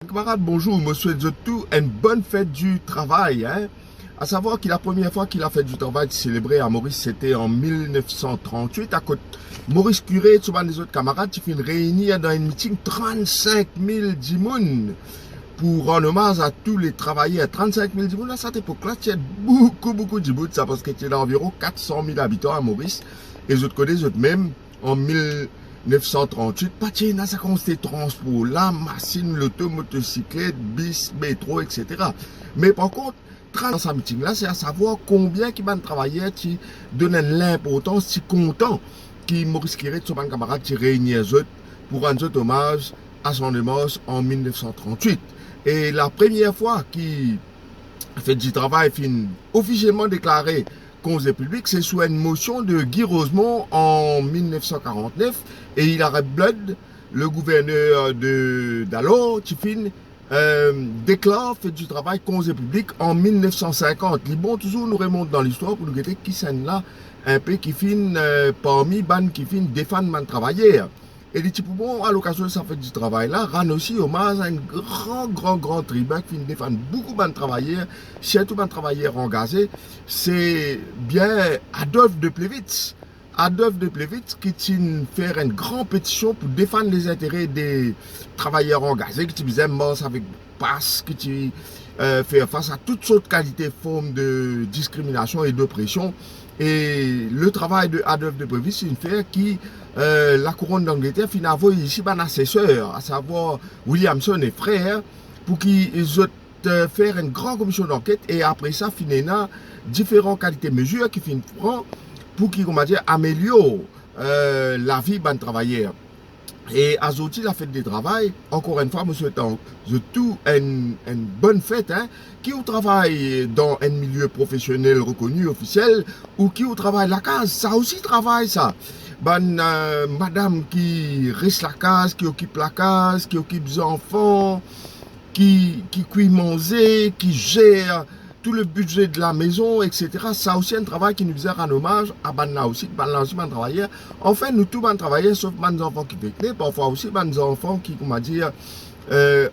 Camarades, bonjour, je souhaite tout une bonne fête du travail. À savoir que la première fois qu'il a fait du travail célébré à Maurice, c'était en 1938. À côté, Maurice Curé et tous les autres camarades, qui finissent réunir dans un meeting 35 000 dimoun pour rendre hommage à tous les travailleurs. 35 000 dimoun à cette époque-là, il y a beaucoup de dimoun, ça parce qu'il y a environ 400 000 habitants à Maurice. Et les autres connaissent eux-mêmes en 1938, pas de ça consiste transport, la machine, l'auto, motocyclette, bis, métro, etc. Mais par contre, dans ce meeting-là, c'est à savoir combien qui van travailler, qui donnent l'importance, si content, qui Maurice Curé, son camarade, qui réunit pour rendre hommage à son hommage en 1938. Et la première fois qu'il fait du travail fin officiellement déclaré Conseil public, c'est sous une motion de Guy Rosemont en 1949 et il arrête Blood, le gouverneur d'alors, qui déclare fait du travail Conseil public en 1950. Les bons toujours nous remontent dans l'histoire pour nous dire qui sont là un peu qui parmi ban qui défendre les travailleurs. Et les types bon, à l'occasion de ça fait du travail là, rend aussi hommage à un grand tribun qui défend beaucoup de travailleurs, surtout de travailleurs engagés. C'est bien Adolphe de Plevitz. Adolphe de Plevitz qui fait une grande pétition pour défendre les intérêts des travailleurs engagés, qui faisait mort avec passe, qui fait face à toutes sortes de qualités, formes de discrimination et d'oppression. Et le travail de Adolphe de Plevitz, c'est une affaire qui la couronne d'Angleterre finit avoir ici un assesseur, à savoir Williamson et frères, pour qu'ils faire une grande commission d'enquête et après ça, finir différentes qualités mesures qui finissent pour qu'ils améliorent la vie des travailleurs. Et à Zoti, la fête du travail, encore une fois, je souhaite tout une bonne fête, qui au travail dans un milieu professionnel reconnu, officiel, ou qui au travail la case, ça aussi travail ça. Madame qui reste la case, qui occupe la case, qui occupe les enfants, qui cuit manger, qui gère tout le budget de la maison, etc. Ça aussi un travail qui nous faisait rendre hommage à Banna aussi, travailleurs. Enfin, nous tous les travailleurs, sauf les enfants qui venaient, parfois aussi les enfants qui, comment dire,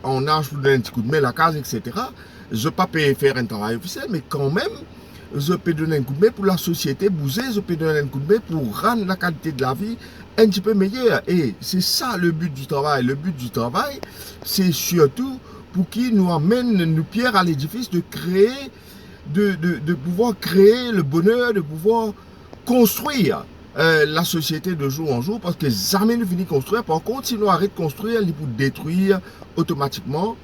en âge pour donner un petit coup de main, la case, etc. Je ne peux pas faire un travail officiel, mais quand même, je peux donner un coup de main pour la société bouger, je peux donner un coup de main pour rendre la qualité de la vie un petit peu meilleure. Et c'est ça le but du travail. Le but du travail, c'est surtout pour qu'il nous amène, nous pierre à l'édifice de créer, de pouvoir créer le bonheur, de pouvoir construire la société de jour en jour, parce que jamais nous finissons de construire. Par contre, si nous arrêtons de construire, il faut détruire automatiquement.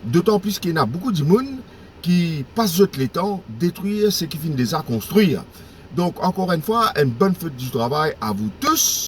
D'autant plus qu'il y a beaucoup de monde qui passent les temps, détruire ce qui finit déjà construire. Donc, encore une fois, une bonne fête du travail à vous tous.